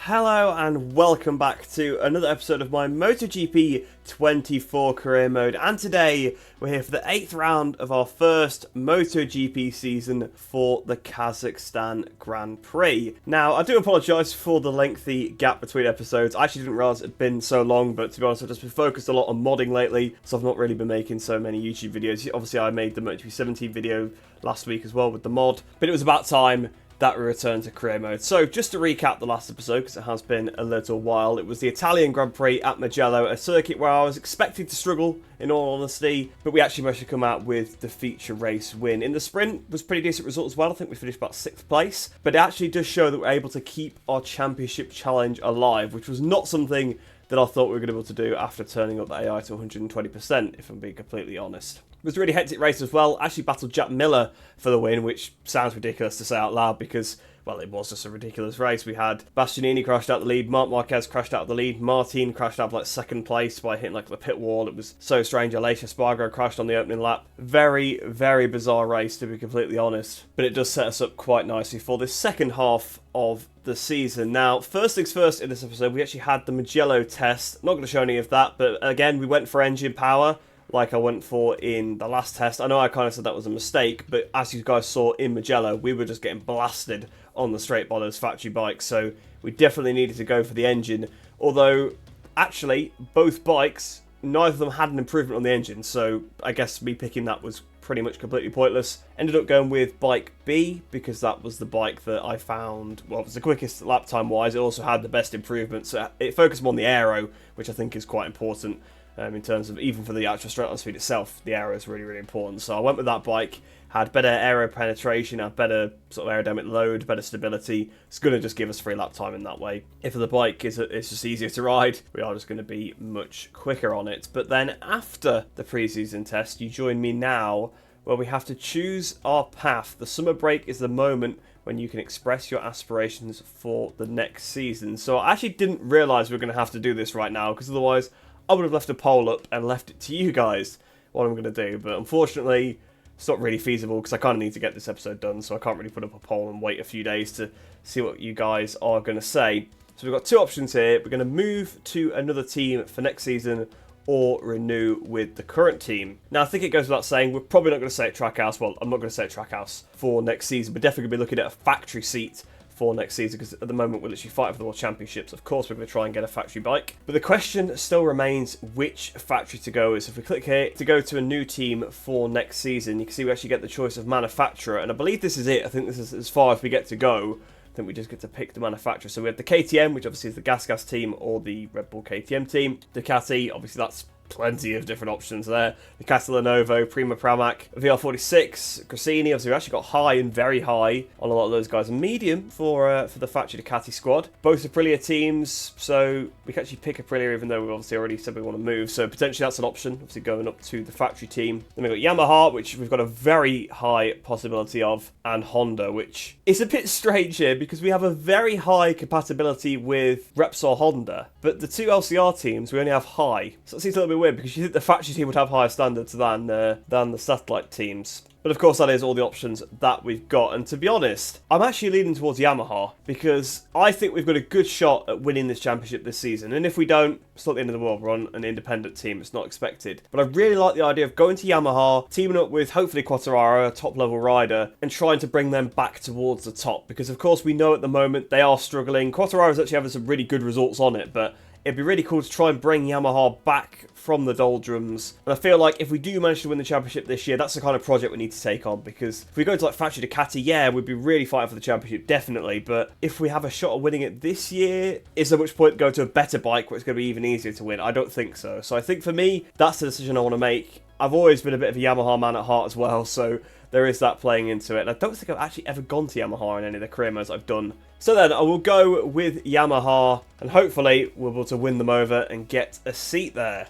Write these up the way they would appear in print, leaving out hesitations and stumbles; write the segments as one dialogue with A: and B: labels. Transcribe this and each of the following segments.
A: Hello and welcome back to another episode of my MotoGP 24 career mode, and today we're here for the 8th round of our first MotoGP season for the Kazakhstan Grand Prix. Now, I do apologise for the lengthy gap between episodes. I actually didn't realise it had been so long, but to be honest, I've just been focused a lot on modding lately, so I've not really been making so many YouTube videos. Obviously, I made the MotoGP 17 video last week as well with the mod, but it was about time that we return to career mode. So just to recap the last episode, because it has been a little while, it was the Italian Grand Prix at Mugello, a circuit where I was expecting to struggle, in all honesty, but we actually managed to come out with the feature race win. In the sprint, was pretty decent result as well. I think we finished about 6th place, but it actually does show that we're able to keep our championship challenge alive, which was not something that I thought we were going to be able to do after turning up the AI to 120%, if I'm being completely honest. It was a really hectic race as well. I actually battled Jack Miller for the win, which sounds ridiculous to say out loud because, well, it was just a ridiculous race. We had Bastianini crashed out the lead, Marc Marquez crashed out the lead, Martin crashed out of like 2nd place by hitting like the pit wall. It was so strange. Aleix Espargaro crashed on the opening lap. Very, very bizarre race, to be completely honest. But it does set us up quite nicely for this second half of the season. Now, first things first, in this episode, we actually had the Mugello test. Not going to show any of that, but again, we went for engine power, like I went for in the last test. I know I kind of said that was a mistake, but as you guys saw in Mugello, we were just getting blasted on the straight by those factory bikes, so we definitely needed to go for the engine. Although, actually, both bikes, neither of them had an improvement on the engine, so I guess me picking that was pretty much completely pointless. Ended up going with bike B, because that was the bike that I found, well, it was the quickest lap time wise. It also had the best improvement, so it focused more on the aero, which I think is quite important. In terms of, even for the actual straight line speed itself, the aero is really, really important. So I went with that bike, had better aero penetration, had better sort of aerodynamic load, better stability. It's going to just give us free lap time in that way. If the bike is just easier to ride, we are just going to be much quicker on it. But then after the pre-season test, you join me now, where we have to choose our path. The summer break is the moment when you can express your aspirations for the next season. So I actually didn't realise we were going to have to do this right now, because otherwise I would have left a poll up and left it to you guys what I'm going to do, but unfortunately it's not really feasible because I kind of need to get this episode done, so I can't really put up a poll and wait a few days to see what you guys are going to say. So we've got two options here. We're going to move to another team for next season or renew with the current team. Now, I think it goes without saying, we're probably not going to stay at Trackhouse. Well, I'm not going to stay at Trackhouse for next season. We're definitely going to be looking at a factory seat for next season, because at the moment we're literally fighting for the World Championships. Of course, we're going to try and get a factory bike. But the question still remains which factory to go is. If we click here to go to a new team for next season, you can see we actually get the choice of manufacturer. And I believe this is it. I think this is as far as we get to go. I think we just get to pick the manufacturer. So we have the KTM, which obviously is the Gas team, or the Red Bull KTM team. Ducati, obviously that's plenty of different options there. The Lenovo, Prima Pramac, VR46, Grassini. Obviously, we actually got high and very high on a lot of those guys, and medium for the factory Ducati squad. Both Aprilia teams, so we can actually pick Aprilia, even though we obviously already said we want to move. So potentially that's an option, obviously going up to the factory team. Then we've got Yamaha, which we've got a very high possibility of, and Honda, which is a bit strange here because we have a very high compatibility with Repsol Honda, but the two LCR teams we only have high. So it seems a little bit weird because you think the factory team would have higher standards than the satellite teams. But of course, that is all the options that we've got. And to be honest, I'm actually leaning towards Yamaha because I think we've got a good shot at winning this championship this season. And if we don't, it's not the end of the world. We're on an independent team. It's not expected. But I really like the idea of going to Yamaha, teaming up with hopefully Quartararo, a top-level rider, and trying to bring them back towards the top. Because, of course, we know at the moment they are struggling. Quartararo's actually having some really good results on it, but it'd be really cool to try and bring Yamaha back from the doldrums. And I feel like if we do manage to win the championship this year, that's the kind of project we need to take on. Because if we go to like factory Ducati, yeah, we'd be really fighting for the championship, definitely. But if we have a shot of winning it this year, is there much point to go to a better bike where it's going to be even easier to win? I don't think so. So I think for me, that's the decision I want to make. I've always been a bit of a Yamaha man at heart as well, so there is that playing into it. And I don't think I've actually ever gone to Yamaha in any of the career modes I've done. So then I will go with Yamaha, and hopefully we'll be able to win them over and get a seat there.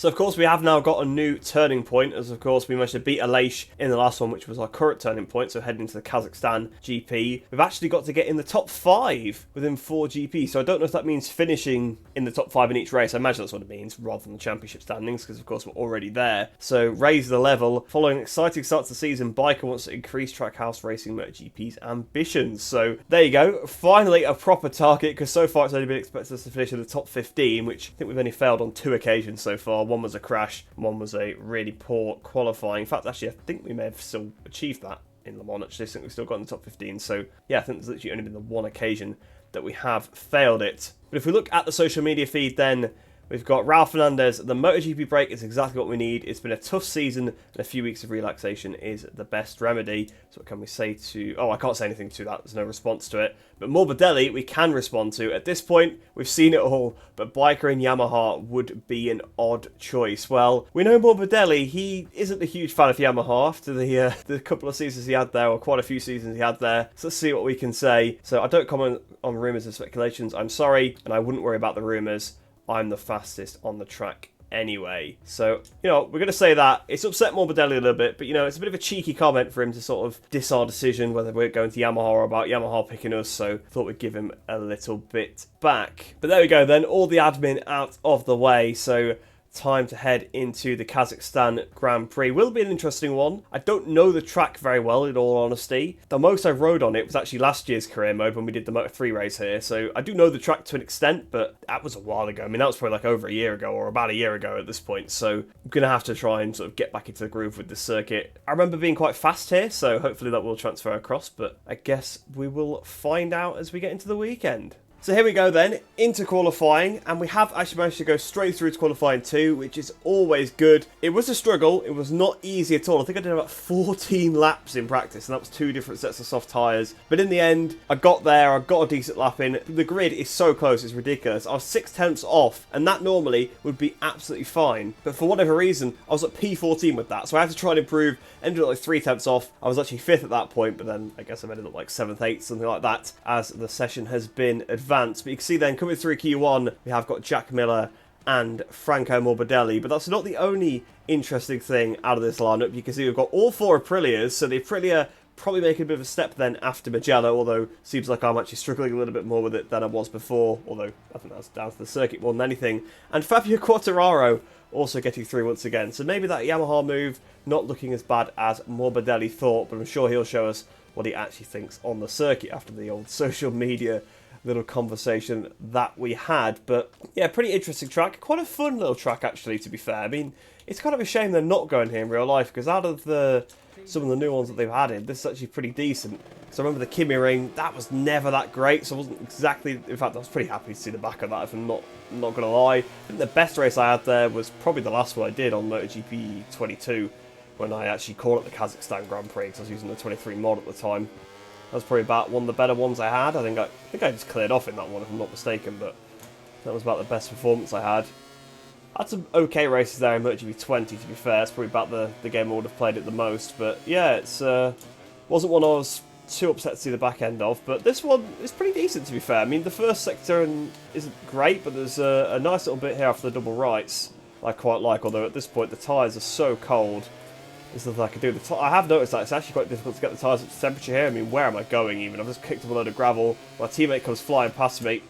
A: So of course we have now got a new turning point, as of course we managed to beat Aleix in the last one, which was our current turning point, so heading into the Kazakhstan GP. We've actually got to get in the top 5 within 4 GPs, so I don't know if that means finishing in the top 5 in each race. I imagine that's what it means, rather than the championship standings, because of course we're already there. So raise the level. Following an exciting start to the season, Biker wants to increase Trackhouse Racing MotoGP's ambitions. So there you go, finally a proper target, because so far it's only been expected us to finish in the top 15, which I think we've only failed on 2 occasions so far. One was a crash, one was a really poor qualifying. In fact, actually, I think we may have still achieved that in Le Mans. Actually, I think we've still got in the top 15. So, yeah, I think there's literally only been the one occasion that we have failed it. But if we look at the social media feed, then we've got Raul Fernandez. The MotoGP break is exactly what we need. It's been a tough season, and a few weeks of relaxation is the best remedy. So what can we say to... Oh, I can't say anything to that. There's no response to it. But Morbidelli, we can respond to. At this point, we've seen it all, but Biker and Yamaha would be an odd choice. Well, we know Morbidelli, he isn't a huge fan of Yamaha after the couple of seasons he had there, or quite a few seasons he had there. So let's see what we can say. So I don't comment on rumours and speculations. I'm sorry, and I wouldn't worry about the rumours. I'm the fastest on the track anyway. So, you know, we're going to say that. It's upset Morbidelli a little bit, but, you know, it's a bit of a cheeky comment for him to sort of diss our decision, whether we're going to Yamaha or about Yamaha picking us, so thought we'd give him a little bit back. But there we go then, all the admin out of the way, so... time to head into the Kazakhstan Grand Prix. Will be an interesting one. I don't know the track very well, in all honesty. The most I rode on it was actually last year's career mode when we did the Moto3 race here, so I do know the track to an extent, but that was a while ago. I mean, that was probably like over a year ago, or about a year ago at this point, so I'm going to have to try and sort of get back into the groove with the circuit. I remember being quite fast here, so hopefully that will transfer across, but I guess we will find out as we get into the weekend. So here we go then, into qualifying, and we have actually managed to go straight through to qualifying 2, which is always good. It was a struggle, it was not easy at all. I think I did about 14 laps in practice, and that was 2 different sets of soft tyres. But in the end, I got there, I got a decent lap in. The grid is so close, it's ridiculous. I was 6/10 off, and that normally would be absolutely fine. But for whatever reason, I was at P14 with that, so I had to try and improve. Ended up like 3/10 off. I was actually 5th at that point, but then I guess I ended up like 7th, 8th, something like that, as the session has been advanced. But you can see then, coming through Q1, we have got Jack Miller and Franco Morbidelli. But that's not the only interesting thing out of this lineup. You can see we've got all 4 Aprilias, so the Aprilia probably making a bit of a step then after Mugello, although seems like I'm actually struggling a little bit more with it than I was before, although I think that's down to the circuit more than anything. And Fabio Quartararo also getting through once again. So maybe that Yamaha move not looking as bad as Morbidelli thought, but I'm sure he'll show us what he actually thinks on the circuit after the old social media little conversation that we had. But yeah, pretty interesting track. Quite a fun little track, actually, to be fair. I mean, it's kind of a shame they're not going here in real life, because out of some of the new ones that they've added, this is actually pretty decent. So I remember the Kimi Ring, that was never that great, so I wasn't exactly... In fact, I was pretty happy to see the back of that, if I'm not going to lie. I think the best race I had there was probably the last one I did on MotoGP 22, when I actually called it the Kazakhstan Grand Prix, because I was using the 23 mod at the time. That was probably about one of the better ones I had. I think I just cleared off in that one, if I'm not mistaken, but that was about the best performance I had. I had some okay races there in MotoGP 20, to be fair. It's probably about the game I would have played it the most. But yeah, it's wasn't one I was too upset to see the back end of. But this one is pretty decent, to be fair. I mean, the first sector isn't great, but there's a nice little bit here after the double rights I quite like. Although at this point, the tyres are so cold. There's nothing I can do. I have noticed that it's actually quite difficult to get the tyres up to temperature here. I mean, where am I going even? I've just kicked up a load of gravel. My teammate comes flying past me.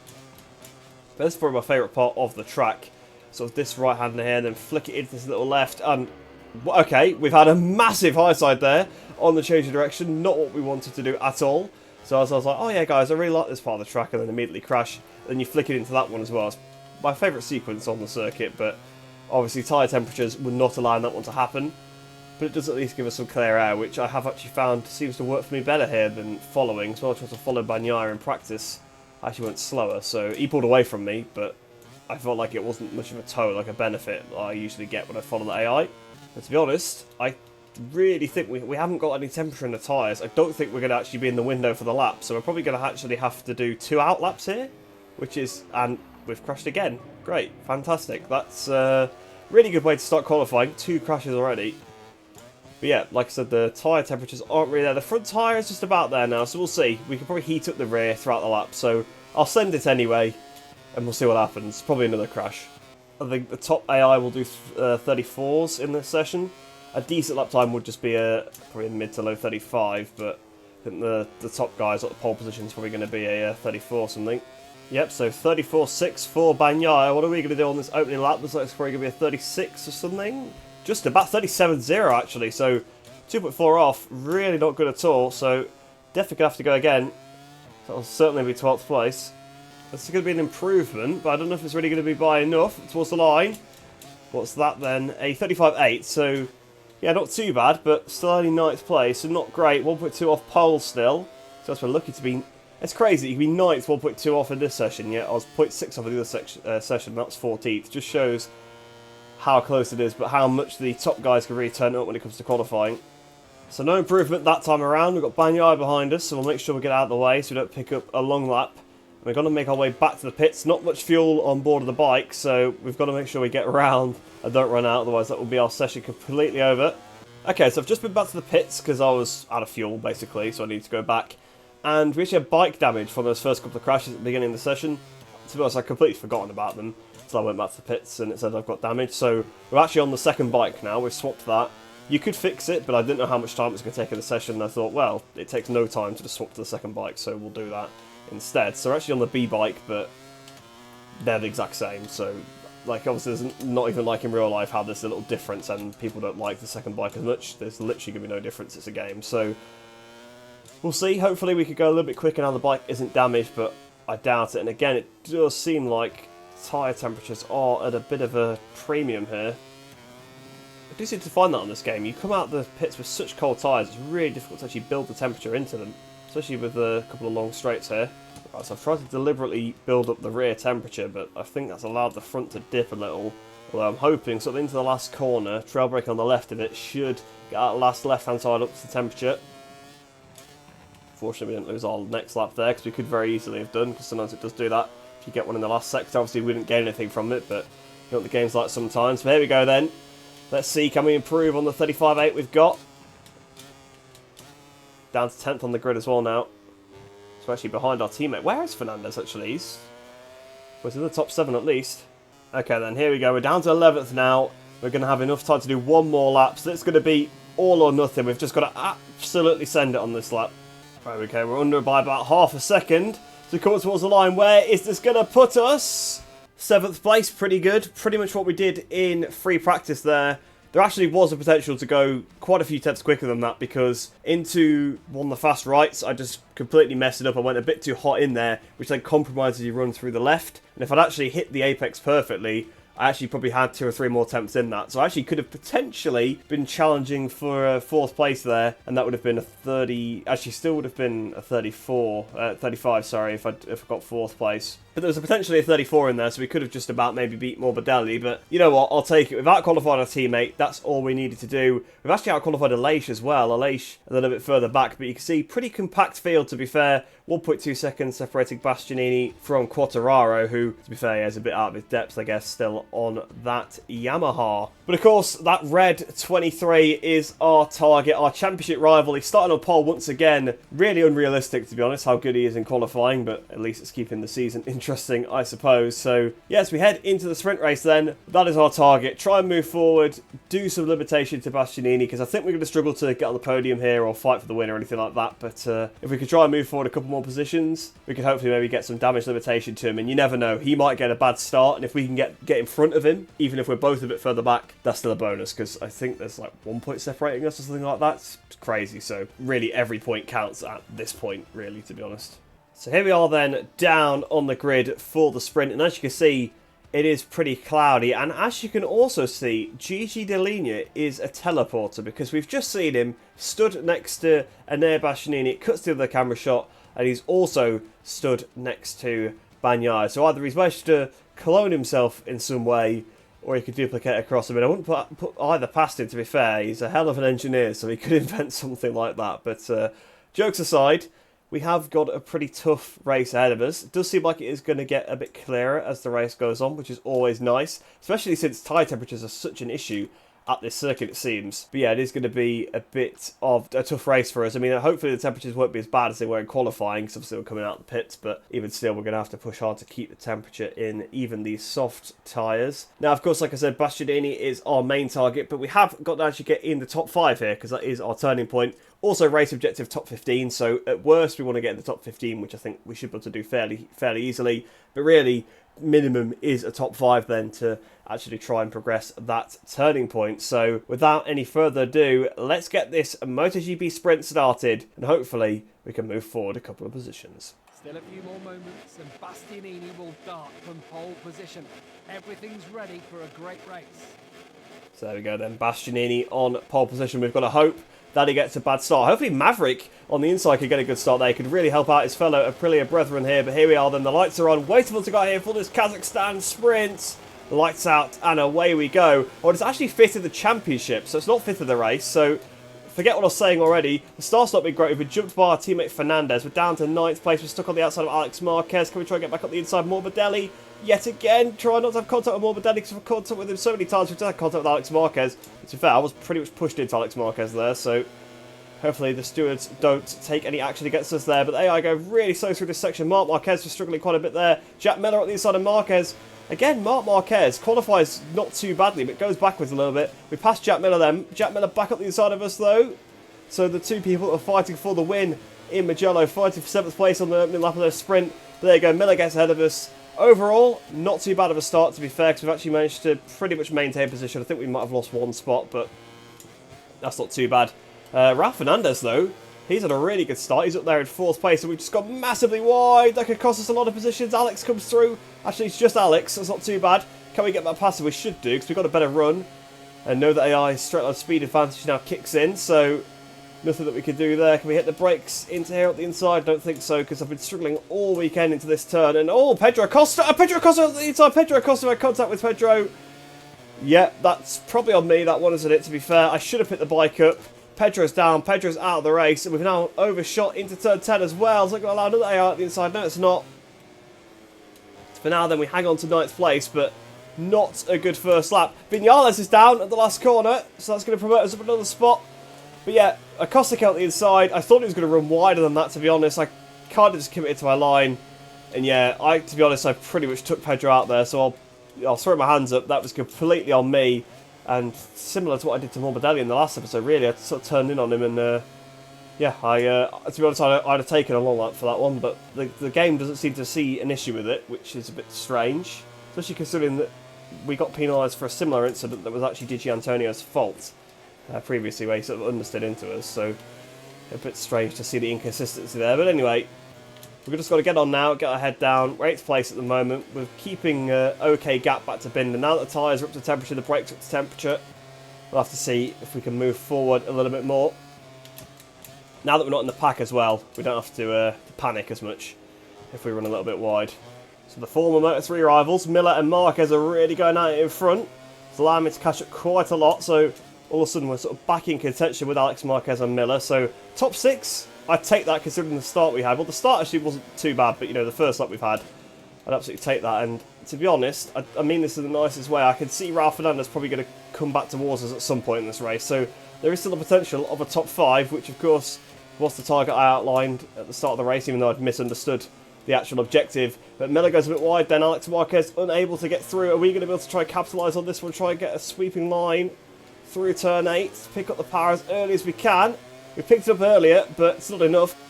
A: But this is probably my favourite part of the track. Sort of this right hand here, and then flick it into this little left. And, okay, we've had a massive high side there on the change of direction. Not what we wanted to do at all. So I was like, oh yeah, guys, I really like this part of the track, and then immediately crash. And then you flick it into that one as well. It's my favourite sequence on the circuit, but obviously tyre temperatures would not allow that one to happen. But it does at least give us some clear air, which I have actually found seems to work for me better here than following. So I tried to follow Bagnaia in practice. I actually went slower, so he pulled away from me, but I felt like it wasn't much of a tow, like a benefit that I usually get when I follow the AI. And to be honest, I really think we haven't got any temperature in the tyres. I don't think we're going to actually be in the window for the lap, so we're probably going to actually have to do 2 out laps here, which is... and we've crashed again. Great, fantastic. That's a really good way to start qualifying. 2 crashes already. But yeah, like I said, the tyre temperatures aren't really there. The front tyre is just about there now, so we'll see. We can probably heat up the rear throughout the lap, so I'll send it anyway, and we'll see what happens. Probably another crash. I think the top AI will do 34s in this session. A decent lap time would just be probably a mid to low 35, but I think the top guys at the pole position is probably going to be a 34 something. Yep, so 34.6 for Bagnaia. What are we going to do on this opening lap? Looks like it's probably going to be a 36 or something. Just about 37.0 actually, so 2.4 off. Really not good at all, so definitely going to have to go again. That'll certainly be 12th place. This is going to be an improvement, but I don't know if it's really going to be by enough towards the line. What's that then? A 35.8, so yeah, not too bad, but still only 9th place, so not great. 1.2 off pole still, so that's we're lucky to be. It's crazy, you can be 9th, 1.2 off in this session, yet I was 0.6 off in the other session, that's 14th. Just shows how close it is, but how much the top guys can really turn up when it comes to qualifying. So no improvement that time around. We've got Bagnaia behind us, so we'll make sure we get out of the way so we don't pick up a long lap. We're going to make our way back to the pits. Not much fuel on board of the bike, so we've got to make sure we get around and don't run out, otherwise that will be our session completely over. Okay, so I've just been back to the pits because I was out of fuel, basically, so I need to go back. And we actually had bike damage from those first couple of crashes at the beginning of the session. To be honest, I'd completely forgotten about them until I went back to the pits and it said I've got damage. So we're actually on the second bike now, we've swapped that. You could fix it, but I didn't know how much time it was going to take in the session, and I thought, well, it takes no time to just swap to the second bike, so we'll do that instead. So we're actually on the B bike, but they're the exact same, so like obviously there's not even like in real life how there's a little difference and people don't like the second bike as much. There's literally going to be no difference, it's a game, so we'll see. Hopefully we could go a little bit quicker now the bike isn't damaged, but I doubt it. And again, it does seem like tyre temperatures are at a bit of a premium here. I do seem to find that on this game. You come out the pits with such cold tyres, it's really difficult to actually build the temperature into them, especially with a couple of long straights here. Right, so I've tried to deliberately build up the rear temperature, but I think that's allowed the front to dip a little. Although I'm hoping, sort of into the last corner, trail brake on the left of it should get that last left-hand side up to temperature. Fortunately, we didn't lose our next lap there, because we could very easily have done, because sometimes it does do that. If you get one in the last sector, obviously we didn't gain anything from it, but you know what the game's like sometimes. But here we go then. Let's see, can we improve on the 35.8 we've got? Down to 10th on the grid as well now. So actually behind our teammate. Where is Fernandez actually? He's in the top 7 at least. Okay then, here we go. We're down to 11th now. We're going to have enough time to do one more lap. So it's going to be all or nothing. We've just got to absolutely send it on this lap. Right, okay, we're under by about half a second. So coming towards the line, where is this going to put us? 7th place, pretty good. Pretty much what we did in free practice there. There actually was a potential to go quite a few tenths quicker than that, because into one of the fast rights, I just completely messed it up. I went a bit too hot in there, which then compromises you run through the left. And if I'd actually hit the apex perfectly, I actually probably had 2 or 3 more attempts in that. So I actually could have potentially been challenging for a 4th place there, and that would have been a 30... Actually, still would have been a 35, sorry, if I got 4th place. But there was potentially a 34 in there, so we could have just about maybe beat Morbidelli. But you know what, I'll take it. We've out-qualified our teammate, that's all we needed to do. We've actually out-qualified Aleix as well. Aleix a little bit further back, but you can see pretty compact field, to be fair. 1.2 seconds separating Bastianini from Quartararo, who, to be fair, is a bit out of his depth, I guess, still on that Yamaha. But of course, that red 23 is our target, our championship rival. He's starting on pole once again. Really unrealistic, to be honest, how good he is in qualifying, but at least it's keeping the season interesting, I suppose. So, yes, we head into the sprint race then. That is our target. Try and move forward, do some limitation to Bastianini, because I think we're going to struggle to get on the podium here or fight for the win or anything like that. But if we could try and move forward a couple more positions, we could hopefully maybe get some damage limitation to him. And you never know, he might get a bad start, and if we can get in front of him, even if we're both a bit further back, that's still a bonus, because I think there's like 1 point separating us or something like that. It's crazy. So really every point counts at this point, really, to be honest. So here we are then, down on the grid for the sprint, and as you can see, it is pretty cloudy. And as you can also see, Gigi Dell'Igna is a teleporter, because we've just seen him stood next to Enea Bastianini. It cuts to the camera shot, and he's also stood next to Bagnaia. So either he's managed to clone himself in some way, or he could duplicate across him. And I wouldn't put either past him, to be fair. He's a hell of an engineer, so he could invent something like that. But jokes aside, we have got a pretty tough race ahead of us. It does seem like it is going to get a bit clearer as the race goes on, which is always nice, especially since tyre temperatures are such an issue. at this circuit, it seems. But yeah, it is going to be a bit of a tough race for us. I mean, hopefully the temperatures won't be as bad as they were in qualifying, because obviously we're coming out of the pits, but even still, we're going to have to push hard to keep the temperature in even these soft tyres. Now, of course, like I said, Bastianini is our main target, but we have got to actually get in the top 5 here, because that is our turning point. Also, race objective top 15, so at worst, we want to get in the top 15, which I think we should be able to do fairly easily. But really, minimum is a top 5 then to actually try and progress that turning point. So without any further ado, let's get this MotoGP sprint started, and hopefully we can move forward a couple of positions.
B: Still a few more moments and Bastianini will dart from pole position. Everything's ready for a great race.
A: So there we go then, Bastianini on pole position. We've got to hope that he gets a bad start. Hopefully Maverick on the inside could get a good start there. He could really help out his fellow Aprilia brethren here. But here we are then, the lights are on. Waiting to go here for this Kazakhstan sprint. Lights out and away we go. Oh, it's actually fifth in the championship, so it's not fifth in the race. So forget what I was saying already. The start's not been great. We've been jumped by our teammate Fernandez. We're down to 9th place. We're stuck on the outside of Alex Marquez. Can we try and get back up the inside? Morbidelli yet again. Try not to have contact with Morbidelli because we've had contact with him so many times. We've just had contact with Alex Marquez. To be fair, I was pretty much pushed into Alex Marquez there, so hopefully the stewards don't take any action against us there. But there I go, really slow through this section. Marc Marquez was struggling quite a bit there. Jack Miller on the inside of Marquez. Again, Marc Marquez qualifies not too badly, but goes backwards a little bit. We passed Jack Miller then. Jack Miller back up the inside of us though. So the two people are fighting for the win in Mugello, fighting for 7th place on the opening lap of their sprint. But there you go, Miller gets ahead of us. Overall, not too bad of a start to be fair, because we've actually managed to pretty much maintain position. I think we might have lost one spot, but that's not too bad. Ralph Fernandez though, he's had a really good start. He's up there in 4th place, and we've just got massively wide. That could cost us a lot of positions. Alex comes through. Actually, it's just Alex, so it's not too bad. Can we get that past? We should do, because we've got a better run. And know that AI's straight line speed advantage now kicks in, so nothing that we can do there. Can we hit the brakes into here at the inside? Don't think so, because I've been struggling all weekend into this turn. And oh, Pedro Acosta! Pedro Acosta at the inside! Pedro Acosta had contact with Pedro. Yeah, that's probably on me, that one, isn't it, to be fair. I should have picked the bike up. Pedro's down, Pedro's out of the race, and we've now overshot into turn 10 as well. Is that going to allow another AR at the inside? No, it's not. For now, then, we hang on to 9th place, but not a good first lap. Vinales is down at the last corner, so that's going to promote us up another spot. But yeah, Acosta came out the inside. I thought he was going to run wider than that, to be honest. I kind of just committed to my line. And yeah, to be honest, I pretty much took Pedro out there, so I'll throw my hands up. That was completely on me. And similar to what I did to Morbidelli in the last episode, really, I sort of turned in on him, and yeah, to be honest, I'd have taken a long lap for that one, but the game doesn't seem to see an issue with it, which is a bit strange, especially considering that we got penalised for a similar incident that was actually Digi Antonio's fault previously, where he sort of understood into us, so a bit strange to see the inconsistency there. But anyway, we've just got to get on now, get our head down. We're 8th place at the moment. We're keeping okay gap back to Binder. Now that the tyres are up to temperature, the brakes are up to temperature, we'll have to see if we can move forward a little bit more. Now that we're not in the pack as well, we don't have to panic as much if we run a little bit wide. So the former Moto3 rivals, Miller and Marquez, are really going at it in front. It's allowing me to catch up quite a lot, so all of a sudden we're sort of back in contention with Alex Marquez and Miller. So top 6, I'd take that considering the start we had. Well, the start actually wasn't too bad, but you know, the first lap we've had, I'd absolutely take that. And to be honest, I mean this in the nicest way, I can see Ralph Fernandez probably going to come back towards us at some point in this race. So there is still the potential of a top 5, which of course was the target I outlined at the start of the race, even though I'd misunderstood the actual objective. But Miller goes a bit wide, then Alex Marquez unable to get through. Are we going to be able to try and capitalise on this one, try and get a sweeping line through turn 8, pick up the power as early as we can? We picked it up earlier, but it's not enough.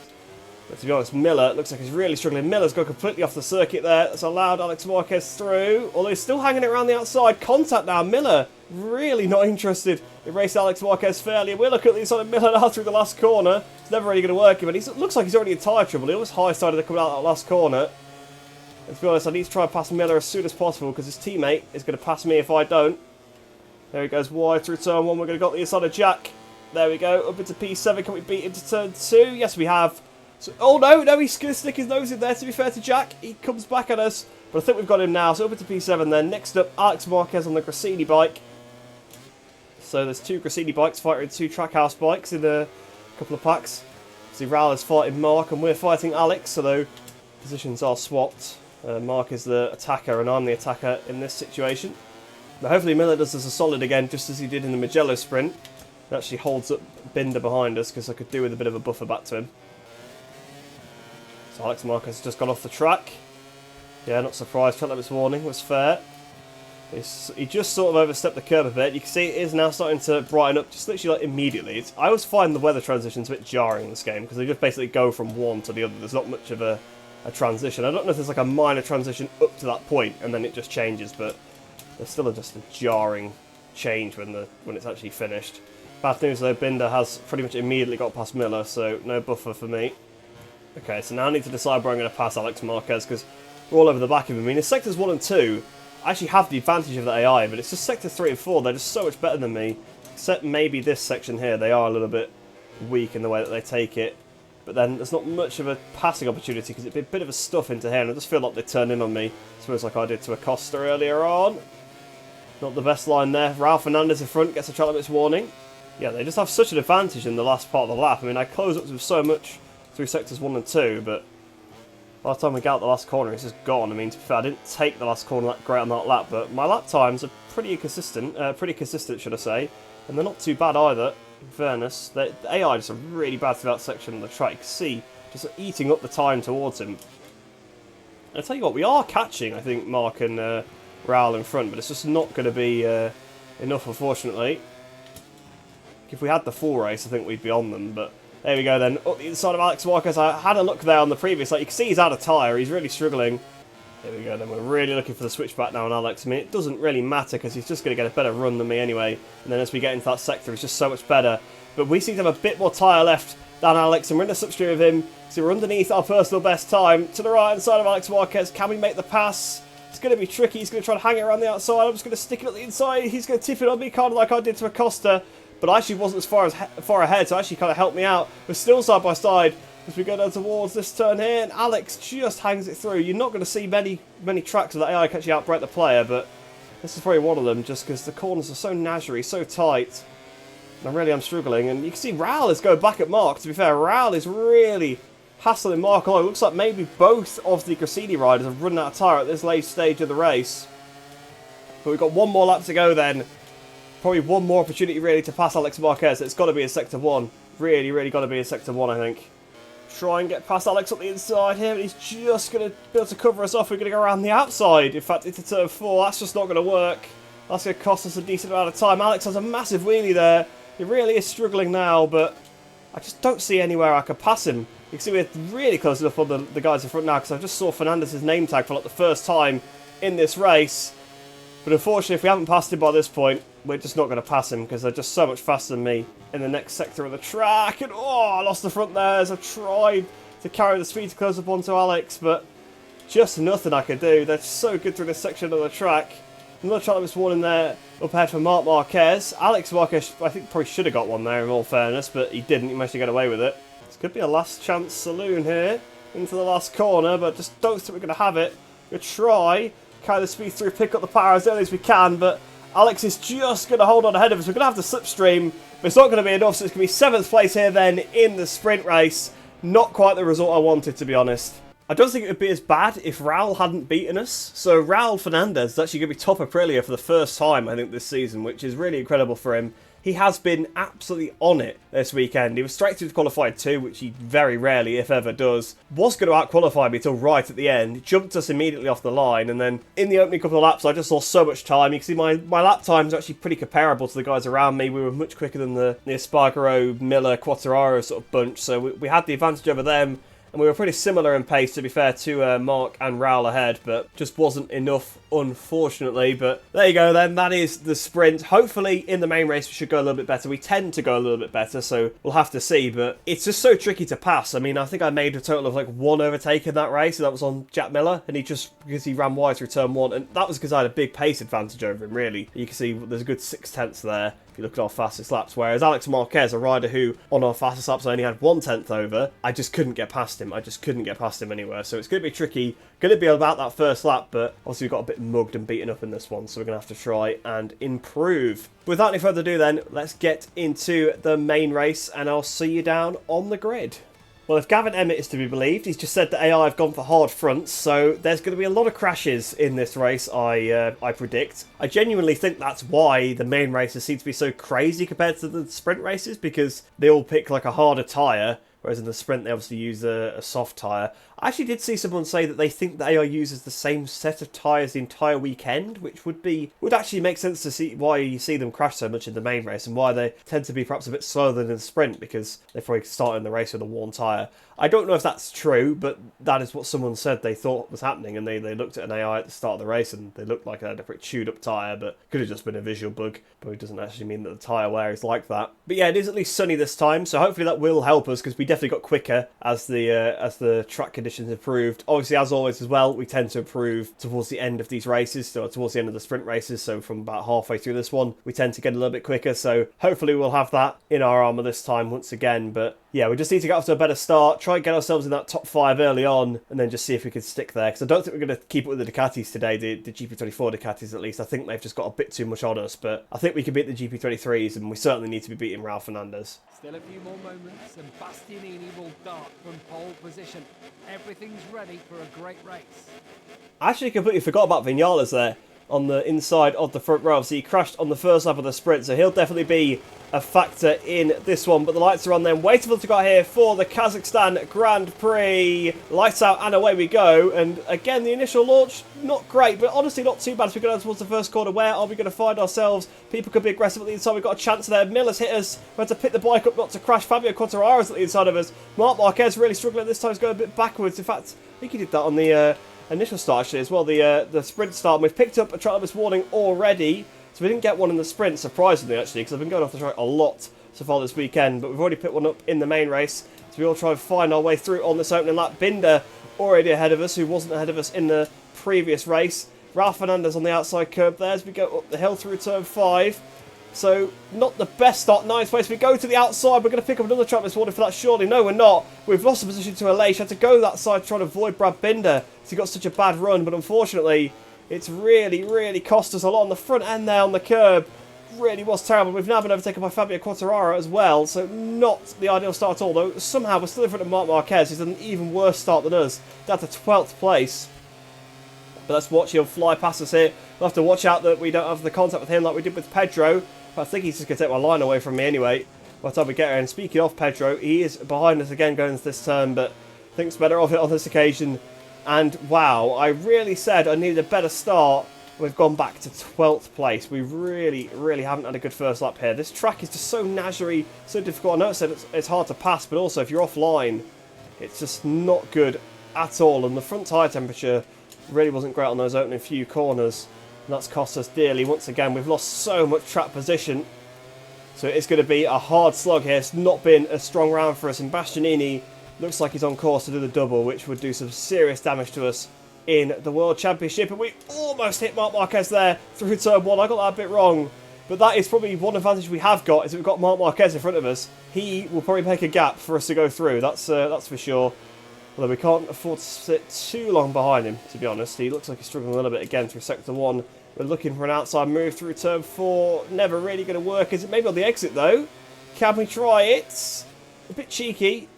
A: But to be honest, Miller looks like he's really struggling. Miller's gone completely off the circuit there. That's allowed Alex Marquez through, although he's still hanging it around the outside. Contact now. Miller really not interested in racing Alex Marquez fairly. And we're looking at the inside of Miller now through the last corner. It's never really going to work him, but he looks like he's already in tyre trouble. He almost high-sided to come out that last corner. And to be honest, I need to try and pass Miller as soon as possible, because his teammate is going to pass me if I don't. There he goes wide through turn 1. We're going to go the inside of Jack. There we go, up into P7. Can we beat into turn 2? Yes, we have. So, oh no, he's going to stick his nose in there, to be fair to Jack. He comes back at us, but I think we've got him now. So up into P7 then. Next up, Alex Marquez on the Grassini bike. So there's 2 Grassini bikes fighting 2 Trackhouse bikes in a couple of packs. See, Raul is fighting Mark and we're fighting Alex, so though positions are swapped. Mark is the attacker and I'm the attacker in this situation. Now hopefully Miller does us a solid again, just as he did in the Mugello sprint. It actually holds up Binder behind us, because I could do with a bit of a buffer back to him. So Alex Marquez has just gone off the track. Yeah, not surprised. Felt like his warning was fair. He just sort of overstepped the curb a bit. You can see it is now starting to brighten up, just literally like immediately. I always find the weather transitions a bit jarring in this game, because they just basically go from one to the other. There's not much of a transition. I don't know if there's like a minor transition up to that point, and then it just changes, but there's still just a jarring change when it's actually finished. Bad news though, Binder has pretty much immediately got past Miller, so no buffer for me. Okay, so now I need to decide where I'm going to pass Alex Marquez, because we're all over the back of him. I mean, in sectors 1 and 2, I actually have the advantage of the AI, but it's just sectors 3 and 4, they're just so much better than me. Except maybe this section here, they are a little bit weak in the way that they take it. But then there's not much of a passing opportunity, because it'd be a bit of a stuff into here, and I just feel like they turned in on me. I suppose like I did to Acosta earlier on. Not the best line there. Raul Fernandez in front gets a track limits warning. Yeah, they just have such an advantage in the last part of the lap. I mean, I close up with so much through sectors 1 and 2, but by the time we get out the last corner, it's just gone. I mean, to be fair, I didn't take the last corner that great on that lap, but my lap times are pretty consistent, should I say, and they're not too bad either, in fairness. The AI just are really bad through that section of the track. You can see, just eating up the time towards him. And I'll tell you what, we are catching, I think, Mark and Raul in front, but it's just not going to be enough, unfortunately. If we had the full race, I think we'd be on them, but there we go then. Up the inside of Alex Marquez. I had a look there on the previous, like you can see he's out of tyre, he's really struggling. There we go then, we're really looking for the switchback now on Alex. I mean, it doesn't really matter because he's just going to get a better run than me anyway, and then as we get into that sector, it's just so much better. But we seem to have a bit more tyre left than Alex, and we're in the slipstream of him, so we're underneath our personal best time. To the right hand side of Alex Marquez, can we make the pass? It's going to be tricky, he's going to try to hang it around the outside, I'm just going to stick it at the inside, he's going to tip it on me, kind of like I did to Acosta. But I actually wasn't as far ahead, so actually kind of helped me out. We're still side by side as we go down towards this turn here, and Alex just hangs it through. You're not going to see many tracks where the AI can actually outbrake the player, but this is probably one of them, just because the corners are so nazary, so tight. And I really am struggling, and you can see Raul is going back at Mark. To be fair, Raul is really hassling Mark along. It looks like maybe both of the Grassini riders have run out of tyre at this late stage of the race. But we've got one more lap to go then. Probably one more opportunity really to pass Alex Marquez. It's got to be in sector 1. Really got to be in sector 1, I think. Try and get past Alex up the inside here, but he's just going to be able to cover us off. We're going to go around the outside. In fact, into turn 4. That's just not going to work. That's going to cost us a decent amount of time. Alex has a massive wheelie there. He really is struggling now, but I just don't see anywhere I could pass him. You can see we're really close enough on the guys in front now, because I just saw Fernandez's name tag for like the first time in this race. But unfortunately, if we haven't passed him by this point, we're just not going to pass him, because they're just so much faster than me in the next sector of the track. And oh, I lost the front there as I tried to carry the speed to close up onto Alex, but just nothing I could do. They're so good through this section of the track. Another track that was one in there up ahead for Marc Marquez. Alex Marquez, I think, probably should have got one there in all fairness, but he didn't. He managed to get away with it. This could be a last chance saloon here into the last corner, but just don't think we're going to have it. We'll try, carry the speed through, pick up the power as early as we can, but Alex is just going to hold on ahead of us. We're going to have to slipstream, but it's not going to be enough, so it's going to be 7th place here then in the sprint race. Not quite the result I wanted, to be honest. I don't think it would be as bad if Raul hadn't beaten us. So Raul Fernandez is actually going to be top Aprilia for the first time, I think, this season, which is really incredible for him. He has been absolutely on it this weekend. He was straight through to qualified 2, which he very rarely, if ever, does. Was going to out-qualify me till right at the end. Jumped us immediately off the line. And then in the opening couple of laps, I just lost so much time. You can see my lap times are actually pretty comparable to the guys around me. We were much quicker than the Espargaro, Miller, Quartararo sort of bunch. So we had the advantage over them. And we were pretty similar in pace, to be fair, to Mark and Raul ahead, but just wasn't enough, unfortunately. But there you go then, that is the sprint. Hopefully in the main race we should go a little bit better. We tend to go a little bit better, so we'll have to see. But it's just so tricky to pass. I mean, I think I made a total of like 1 overtake in that race, and that was on Jack Miller, and because he ran wide through turn 1, and that was because I had a big pace advantage over him, really. You can see there's a good 6/10 there. If you look at our fastest laps, whereas Alex Marquez, a rider who on our fastest laps only had 1/10 over, I just couldn't get past him. I just couldn't get past him anywhere. So it's going to be tricky. Going to be about that first lap, but obviously we got a bit mugged and beaten up in this one, so we're going to have to try and improve. Without any further ado then, let's get into the main race, and I'll see you down on the grid. Well, if Gavin Emmett is to be believed, he's just said that AI have gone for hard fronts, so there's going to be a lot of crashes in this race, I predict. I genuinely think that's why the main races seem to be so crazy compared to the sprint races, because they all pick like a harder tyre, whereas in the sprint they obviously use a soft tyre. I actually did see someone say that they think the AI uses the same set of tyres the entire weekend, which would actually make sense to see why you see them crash so much in the main race and why they tend to be perhaps a bit slower than in the sprint, because they probably start in the race with a worn tyre. I don't know if that's true, but that is what someone said they thought was happening, and they looked at an AI at the start of the race and they looked like they had a pretty chewed up tyre, but could have just been a visual bug. Probably doesn't actually mean that the tyre wear is like that. But yeah, it is at least sunny this time, so hopefully that will help us, because we definitely got quicker as the track conditions improved. Obviously, as always as well, we tend to improve towards the end of these races, so towards the end of the sprint races, so from about halfway through this one, we tend to get a little bit quicker, so hopefully we'll have that in our armour this time once again. But yeah, we just need to get off to a better start, try and get ourselves in that top 5 early on, and then just see if we can stick there, because I don't think we're going to keep it with the Ducatis today, the GP24 Ducatis at least. I think they've just got a bit too much on us, but I think we can beat the GP23s, and we certainly need to be beating Ralph Fernandez.
B: Still a few more moments and Bastianini will dart from pole position. Everything's ready for a great race.
A: I actually completely forgot about Vinales there on the inside of the front row. So he crashed on the first lap of the sprint, so he'll definitely be a factor in this one. But the lights are on then, waiting for them to go here for the Kazakhstan Grand Prix. Lights out and away we go. And again, the initial launch, not great, but honestly not too bad as we go down towards the first corner. Where are we going to find ourselves? People could be aggressive at the inside. We've got a chance there. Miller's hit us. We had to pick the bike up not to crash. Fabio Quartararo's at the inside of us. Marc Marquez really struggling this time. He's going a bit backwards. In fact, I think he did that on the initial start actually as well, the sprint start. And we've picked up a track limits warning already, so we didn't get one in the sprint, surprisingly actually, because I've been going off the track a lot so far this weekend, but we've already picked one up in the main race, so we'll try and find our way through on this opening lap. Binder already ahead of us, who wasn't ahead of us in the previous race. Ralph Fernandez on the outside curb there as we go up the hill through turn 5. So, not the best start, ninth place. We go to the outside. We're going to pick up another track this morning for that, surely. No, we're not. We've lost the position to Aleix. Had to go that side trying to avoid Brad Binder because he got such a bad run. But unfortunately, it's really, really cost us a lot on the front end there on the curb. Really was terrible. We've now been overtaken by Fabio Quartararo as well. So, not the ideal start at all. Though, somehow we're still in front of Marc Marquez, who's done an even worse start than us. Down to 12th place. But let's watch him fly past us here. We'll have to watch out that we don't have the contact with him like we did with Pedro. I think he's just going to take my line away from me anyway by the time we get here. And speaking of Pedro, he is behind us again going into this turn, but thinks better of it on this occasion. And wow, I really said I needed a better start. We've gone back to 12th place. We really, really haven't had a good first lap here. This track is just so nazary, so difficult. I know I said it's hard to pass, but also if you're offline, it's just not good at all. And the front tyre temperature really wasn't great on those opening few corners. And that's cost us dearly. Once again, we've lost so much track position. So it's going to be a hard slog here. It's not been a strong round for us. And Bastianini looks like he's on course to do the double, which would do some serious damage to us in the World Championship. And we almost hit Marc Marquez there through turn 1. I got that a bit wrong. But that is probably one advantage we have got, is that we've got Marc Marquez in front of us. He will probably make a gap for us to go through. That's for sure. Although we can't afford to sit too long behind him, to be honest. He looks like he's struggling a little bit again through Sector 1. We're looking for an outside move through turn 4. Never really going to work. Is it maybe on the exit, though? Can we try it? A bit cheeky.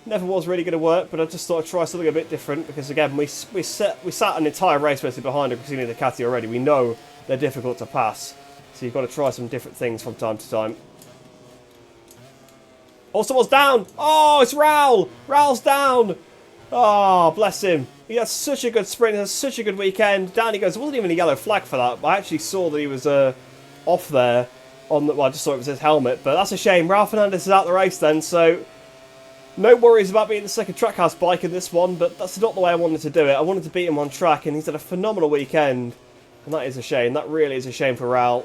A: Never was really going to work, but I just thought I'd try something a bit different. Because, again, we sat an entire race basically behind a Cristina Ducati already. We know they're difficult to pass. So you've got to try some different things from time to time. Oh, someone's down! Oh, it's Raul! Raul's down! Oh, bless him. He has such a good sprint, he has such a good weekend. Down he goes. There wasn't even a yellow flag for that, but I actually saw that he was off there. Well, I just saw it was his helmet, but that's a shame. Ralph Fernandez is out the race then, so no worries about being the second Trackhouse bike in this one, but that's not the way I wanted to do it. I wanted to beat him on track, and he's had a phenomenal weekend, and that is a shame. That really is a shame for Raul.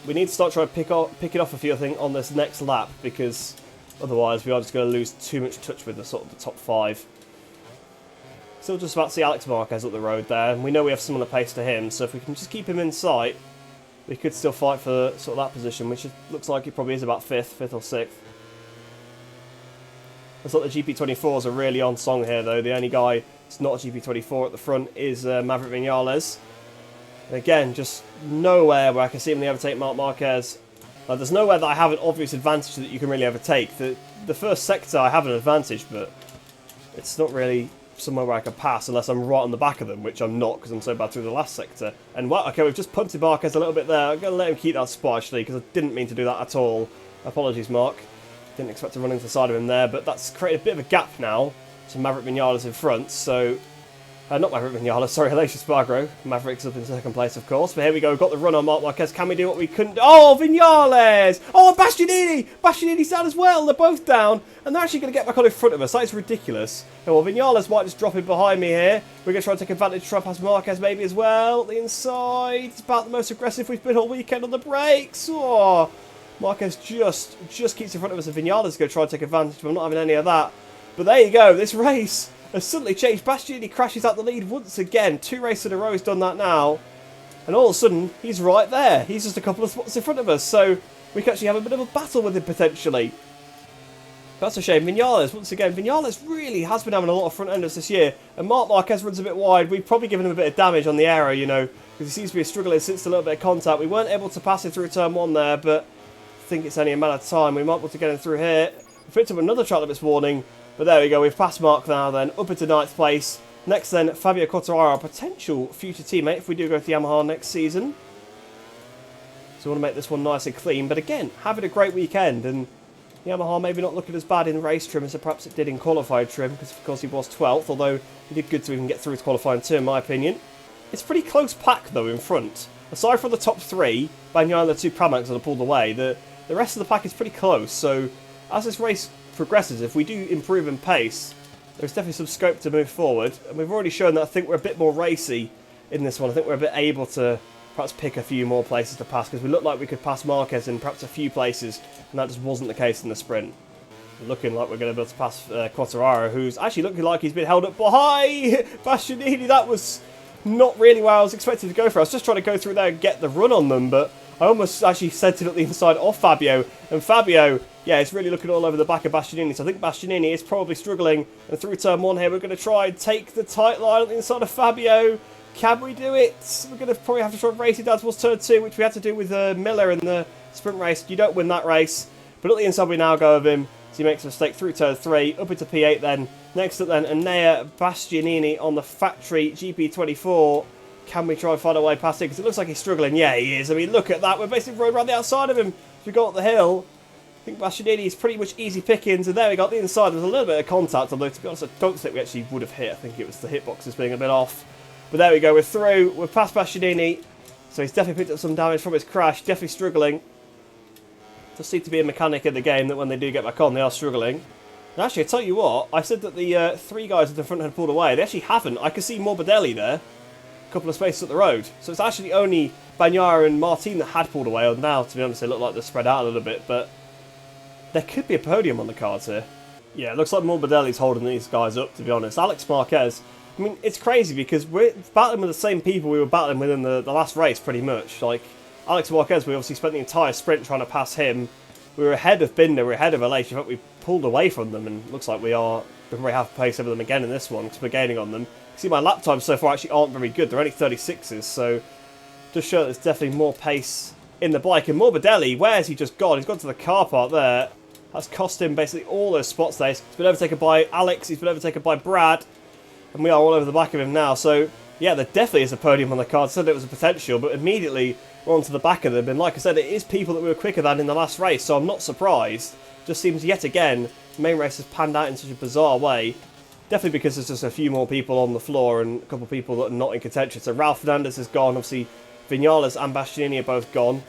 A: We need to start trying to pick it off a few, I think, on this next lap, because otherwise we are just going to lose too much touch with the sort of the top 5. Still just about to see Alex Marquez up the road there, and we know we have similar pace to him, so if we can just keep him in sight, we could still fight for sort of that position, which looks like it probably is about 5th or 6th. Looks like the GP24s are really on song here though. The only guy that's not a GP24 at the front is Maverick Vinales. And again, just nowhere where I can see him overtake Marc Marquez. Like, there's nowhere that I have an obvious advantage that you can really overtake. The first sector I have an advantage, but it's not really somewhere where I can pass unless I'm right on the back of them, which I'm not because I'm so bad through the last sector. And well, okay, we've just punted Marquez a little bit there. I'm going to let him keep that spot actually because I didn't mean to do that at all. Apologies, Mark. Didn't expect to run into the side of him there, but that's created a bit of a gap now. So Maverick Vinales in front, so... not Maverick Vinales, sorry, Aleix Spargro. Maverick's up in second place, of course. But here we go, we've got the run on Marc Marquez. Can we do what we couldn't do? Oh, Vinales! Oh, Bastianini! Bastianini's down as well. They're both down. And they're actually going to get back on in front of us. That is ridiculous. Oh, well, Vinales might just drop in behind me here. We're going to try and take advantage, try and pass Marquez maybe as well. The inside. It's about the most aggressive we've been all weekend on the brakes. Oh, Marquez just keeps in front of us. And Vinales is going to try and take advantage, but I'm not having any of that. But there you go. This race has suddenly changed. Bastianini crashes out the lead once again. 2 races in a row he's done that now. And all of a sudden, he's right there. He's just a couple of spots in front of us. So we can actually have a bit of a battle with him potentially. That's a shame. Vinales, once again, Vinales really has been having a lot of front enders this year. And Marc Marquez runs a bit wide. We've probably given him a bit of damage on the aero, you know, because he seems to be struggling since a little bit of contact. We weren't able to pass him through turn 1 there, but I think it's only a matter of time. We might be able to get him through here. We picked up another track limits warning. But there we go, we've passed Mark now then, up into 9th place. Next then, Fabio Quartararo, our potential future teammate if we do go to Yamaha next season. So we want to make this one nice and clean. But again, having a great weekend, and Yamaha maybe not looking as bad in race trim as perhaps it did in qualified trim, because of course he was 12th, although he did good to even get through to qualifying too, in my opinion. It's a pretty close pack though in front. Aside from the top 3, Bagnaia and the 2 Pramacs that have pulled away, the rest of the pack is pretty close. So as this race progresses, if we do improve in pace, there's definitely some scope to move forward, and we've already shown that I think we're a bit more racy in this one. I think we're a bit able to perhaps pick a few more places to pass, because we look like we could pass Marquez in perhaps a few places, and that just wasn't the case in the sprint. We're looking like we're going to be able to pass Quartararo, who's actually looking like he's been held up by Bastianini. That was not really where I was expecting to go for. I was just trying to go through there and get the run on them, but I almost actually sent it up the inside of Fabio, and Fabio, yeah, it's really looking all over the back of Bastianini. So I think Bastianini is probably struggling. And through turn 1 here, we're going to try and take the tight line on the inside of Fabio. Can we do it? We're going to probably have to try and race it down towards turn 2, which we had to do with Miller in the sprint race. You don't win that race. But at the inside, we now go of him. So he makes a mistake through turn 3, up into P8 then. Next up then, Enea Bastianini on the factory GP24. Can we try and find a way past him? Because it looks like he's struggling. Yeah, he is. I mean, look at that. We're basically running around the outside of him. As we go up the hill. I think Bastianini is pretty much easy pickings, and there we got the inside. There was a little bit of contact, although to be honest, I don't think we actually would have hit. I think it was the hitboxes being a bit off. But there we go, we're through. We're past Bastianini, so he's definitely picked up some damage from his crash. Definitely struggling. Does seem to be a mechanic in the game that when they do get back on, they are struggling. And actually, I tell you what, I said that the 3 guys at the front had pulled away. They actually haven't. I can see Morbidelli there, a couple of spaces up the road. So it's actually only Bagnaia and Martin that had pulled away. And now, to be honest, they look like they're spread out a little bit, but there could be a podium on the cards here. Yeah, it looks like Morbidelli's holding these guys up, to be honest. Alex Marquez, I mean, it's crazy because we're battling with the same people we were battling with in the last race, pretty much. Like, Alex Marquez, we obviously spent the entire sprint trying to pass him. We were ahead of Binder, we were ahead of Aleix. In fact, we pulled away from them, and it looks like we probably have pace over them again in this one, because we're gaining on them. You see, my lap times so far actually aren't very good. They're only 36s, so just show that there's definitely more pace in the bike. And Morbidelli, where has he just gone? He's gone to the car park there. That's cost him basically all those spots there. He's been overtaken by Alex, he's been overtaken by Brad, and we are all over the back of him now. So, yeah, there definitely is a podium on the card. I said it was a potential, but immediately we're onto the back of them. And like I said, it is people that we were quicker than in the last race, so I'm not surprised. Just seems yet again, the main race has panned out in such a bizarre way. Definitely because there's just a few more people on the floor and a couple of people that are not in contention. So Ralph Fernandez is gone, obviously Vinales and Bastianini are both gone.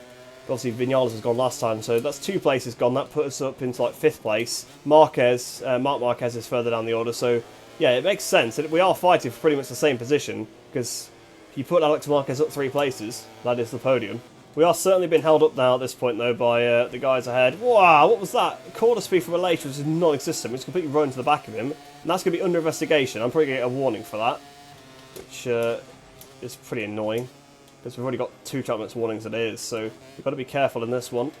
A: Obviously, Vinales has gone last time, so that's 2 places gone. That put us up into like 5th place. Marc Marquez is further down the order, so yeah, it makes sense. We are fighting for pretty much the same position, because if you put Alex Marquez up 3 places, that is the podium. We are certainly being held up now at this point, though, by the guys ahead. Wow, what was that? Corner speed from Aleix was non-existent. We just completely run to the back of him, and that's going to be under investigation. I'm probably going to get a warning for that, which is pretty annoying. Because we've already got 2 track limits warnings as it is, so we've got to be careful in this one.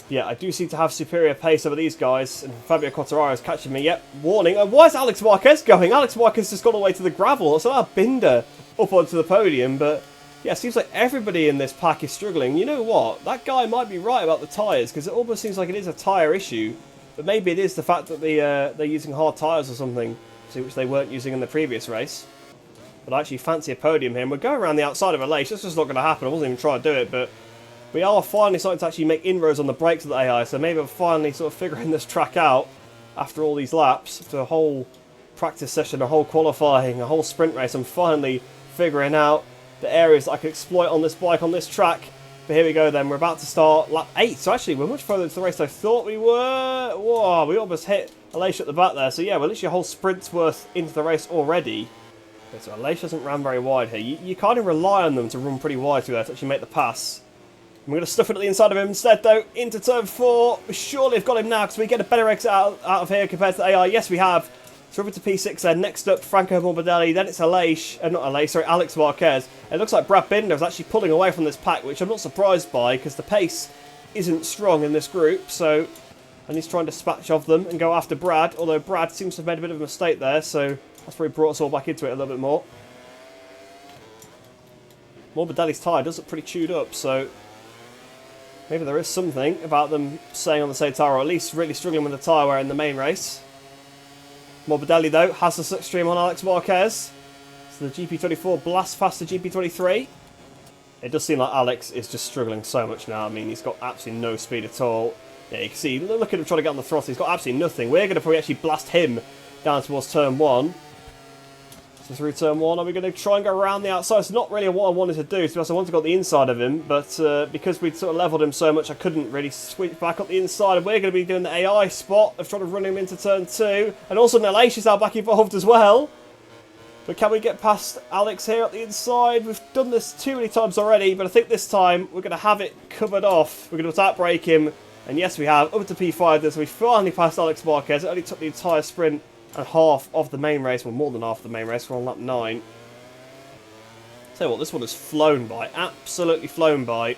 A: Yeah, I do seem to have superior pace over these guys, and Fabio Quartararo is catching me. Yep, warning. And why is Alex Marquez going? Alex Marquez just got all the way to the gravel. So Binder up onto the podium, but Yeah, it seems like everybody in this pack is struggling. You know what? That guy might be right about the tyres, because it almost seems like it is a tyre issue. But maybe it is the fact that they're using hard tyres or something, which they weren't using in the previous race. But I actually fancy a podium here, and we're going around the outside of a Leish. That's just not going to happen. I wasn't even trying to do it, but we are finally starting to actually make inroads on the brakes of the AI, so maybe I'm finally sort of figuring this track out after all these laps, after a whole practice session, a whole qualifying, a whole sprint race. I'm finally figuring out the areas that I can exploit on this bike, on this track. But here we go then, we're about to start lap 8, so actually we're much further into the race than I thought we were. Whoa, we almost hit Leish at the back there, so yeah, we're literally a whole sprint's worth into the race already. Okay, so Leish hasn't ran very wide here. You kind of rely on them to run pretty wide through there to actually make the pass. I'm going to stuff it at the inside of him instead, though, into turn 4. We surely have got him now, because we get a better exit out of here compared to the AI. Yes, we have. So over to P6 then. Next up, Franco Morbidelli. Then it's Alex Marquez. It looks like Brad Binder is actually pulling away from this pack, which I'm not surprised by, because the pace isn't strong in this group. So, and he's trying to dispatch of them and go after Brad, although Brad seems to have made a bit of a mistake there, so that's probably brought us all back into it a little bit more. Morbidelli's tyre does look pretty chewed up, so maybe there is something about them staying on the same tyre, or at least really struggling with the tyre wear in the main race. Morbidelli, though, has the slipstream on Alex Marquez. So the GP24 blasts past the GP23. It does seem like Alex is just struggling so much now. I mean, he's got absolutely no speed at all. Yeah, you can see, look at him trying to get on the throttle. He's got absolutely nothing. We're going to probably actually blast him down towards turn 1. So through turn 1, are we going to try and go around the outside? It's not really what I wanted to do, so I wanted to go the inside of him, but because we'd sort of levelled him so much, I couldn't really switch back up the inside, and we're going to be doing the AI spot of trying to run him into turn 2, and also Leish is now back involved as well. But can we get past Alex here at the inside? We've done this too many times already, but I think this time we're going to have it covered off. We're going to attack brake him, and yes we have, up to P5 there, so we finally passed Alex Marquez. It only took the entire sprint and half of the main race, well more than half of the main race, we're on lap 9. Tell you what, this one has flown by, absolutely flown by.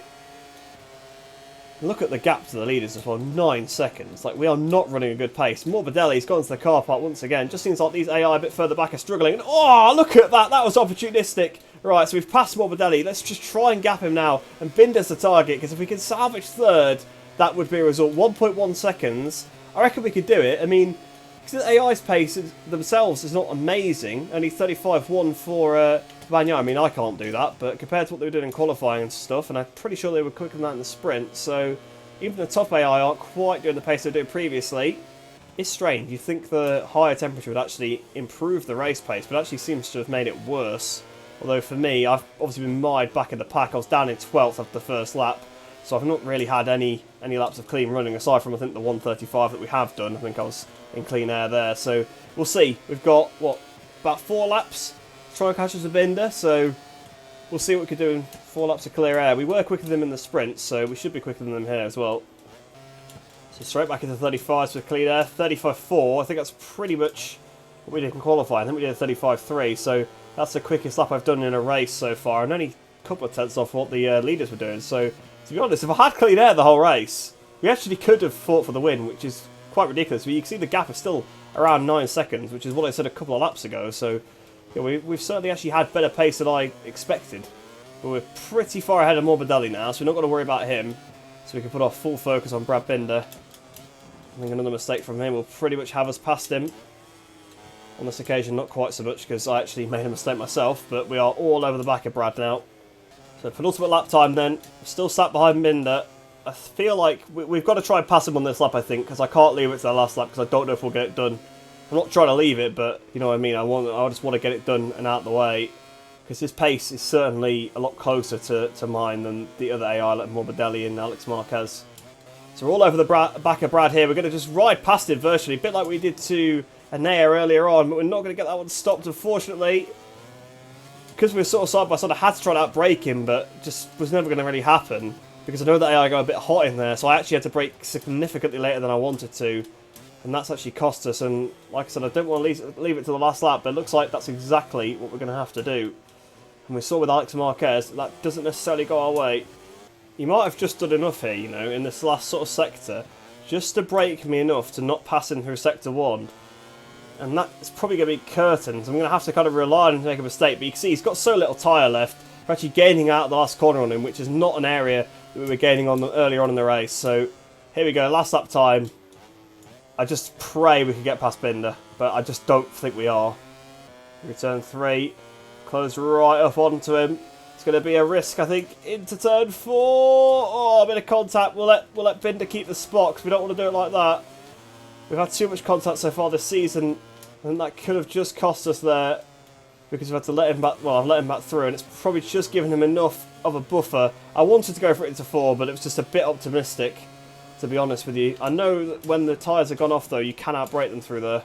A: Look at the gap to the leaders as well, 9 seconds. Like, we are not running a good pace. Morbidelli's gone to the car park once again. Just seems like these AI a bit further back are struggling. And, oh, look at that, that was opportunistic. Right, so we've passed Morbidelli. Let's just try and gap him now and Binder's the target, because if we can salvage third, that would be a result. 1.1 seconds. I reckon we could do it. I mean, because the AI's pace themselves is not amazing. Only 35.1 for Bagnaia. I mean, I can't do that, but compared to what they were doing in qualifying and stuff, and I'm pretty sure they were quicker than that in the sprint, so even the top AI aren't quite doing the pace they were doing previously. It's strange. You'd think the higher temperature would actually improve the race pace, but it actually seems to have made it worse. Although for me, I've obviously been mired back in the pack. I was down in 12th after the first lap, so I've not really had any laps of clean running, aside from, I think, the 135 that we have done. I think I was in clean air there, so we'll see. We've got, what, about 4 laps to try and catch us a Binder, so we'll see what we can do in 4 laps of clear air. We were quicker than them in the sprint, so we should be quicker than them here as well. So straight back into 35s with clean air, 35.4. I think that's pretty much what we did in qualifying. I think we did a 35.3, so that's the quickest lap I've done in a race so far, and only a couple of tenths off what the leaders were doing. So, to be honest, if I had clean air the whole race, we actually could have fought for the win, which is quite ridiculous. But you can see the gap is still around 9 seconds, which is what I said a couple of laps ago. So, yeah, we've certainly actually had better pace than I expected. But we're pretty far ahead of Morbidelli now, so we're not going to worry about him. So we can put our full focus on Brad Binder. I think another mistake from him will pretty much have us past him. On this occasion, not quite so much, because I actually made a mistake myself, but we are all over the back of Brad now. So penultimate lap time then, still sat behind Binder. I feel like we've got to try and pass him on this lap, I think, because I can't leave it to the last lap, because I don't know if we'll get it done. I'm not trying to leave it, but you know what I mean, I just want to get it done and out of the way, because his pace is certainly a lot closer to mine than the other AI, like Morbidelli and Alex Marquez. So we're all over the back of Brad here. We're going to just ride past him virtually, a bit like we did to Anea earlier on, but we're not going to get that one stopped, unfortunately. Because we were sort of side by side, I had to try and outbrake him, but just was never going to really happen. Because I know that AI got a bit hot in there, so I actually had to brake significantly later than I wanted to. And that's actually cost us, and like I said, I don't want to leave it to the last lap, but it looks like that's exactly what we're going to have to do. And we saw with Alex Marquez, that doesn't necessarily go our way. He might have just done enough here, you know, in this last sort of sector, just to brake me enough to not pass him through sector 1. And that's probably going to be curtains. I'm going to have to kind of rely on him to make a mistake, but you can see he's got so little tyre left. we're actually gaining out the last corner on him, which is not an area that we were gaining on earlier on in the race. So here we go, last lap time. I just pray we can get past Binder, but I just don't think we are. Return 3, close right up onto him. It's going to be a risk, I think, into turn 4. Oh, a bit of contact. We'll let Binder keep the spot because we don't want to do it like that. We've had too much contact so far this season, and that could have just cost us there because we've had to let him back. Well, I've let him back through, and it's probably just given him enough of a buffer. I wanted to go for it into 4, but it was just a bit optimistic, to be honest with you. I know that when the tyres have gone off, though, you can outbrake them through there.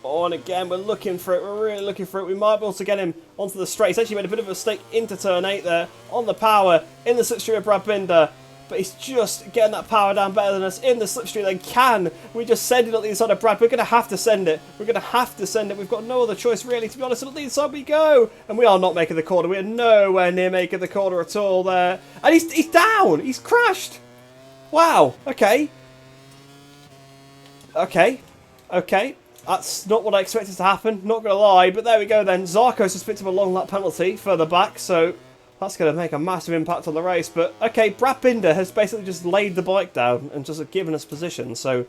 A: Oh, and again, we're looking for it. We're really looking for it. We might be able to get him onto the straight. He's actually made a bit of a mistake into turn 8 there. On the power, in the slipstream of Brad Binder. But he's just getting that power down better than us in the slipstream. Then can we just send it at the inside of Brad? We're going to have to send it. We're going to have to send it. We've got no other choice, really, to be honest. And at the inside we go. And we are not making the corner. We are nowhere near making the corner at all there. And he's down. He's crashed. Wow. Okay. Okay. Okay. That's not what I expected to happen, not going to lie, but there we go then. Zarkos has picked up a long lap penalty further back, so that's going to make a massive impact on the race. But, okay, Brad Binder has basically just laid the bike down and just given us position, so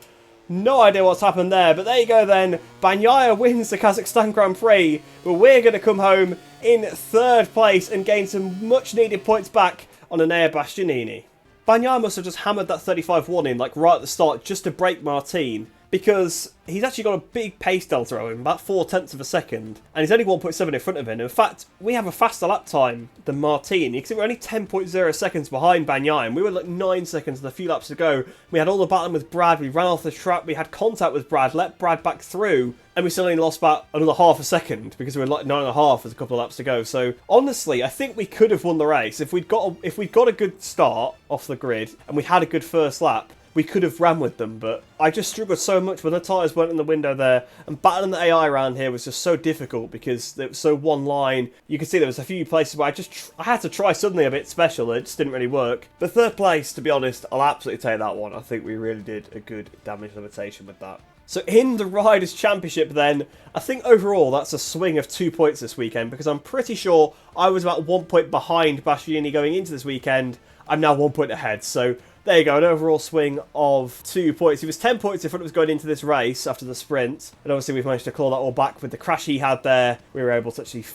A: no idea what's happened there. But there you go then. Bagnaia wins the Kazakhstan Grand Prix, but we're going to come home in 3rd place and gain some much-needed points back on Enea Bastianini. Bagnaia must have just hammered that 35-1 in, like, right at the start, just to break Martin, because he's actually got a big pace delta on him, about 0.4 of a second, and he's only 1.7 in front of him. In fact, we have a faster lap time than Martin. You can see we're only 10.0 seconds behind Bagnaia, and we were like 9 seconds and a few laps to go. We had all the battling with Brad, we ran off the track, we had contact with Brad, let Brad back through, and we still only lost about another half a second because we were like 9.5 with a couple of laps to go. So honestly, I think we could have won the race if we'd got a good start off the grid and we had a good first lap. We could have ran with them, but I just struggled so much when the tyres weren't in the window there, and battling the AI around here was just so difficult because it was so one line. You can see there was a few places where I had to try suddenly a bit special, it just didn't really work. But 3rd place, to be honest, I'll absolutely take that one. I think we really did a good damage limitation with that. So in the Riders' Championship then, I think overall that's a swing of 2 points this weekend, because I'm pretty sure I was about 1 point behind Bastianini going into this weekend. I'm now 1 point ahead, so there you go, an overall swing of 2 points. He was 10 points in front of us going into this race after the sprint. And obviously we've managed to claw that all back with the crash he had there. We were able to actually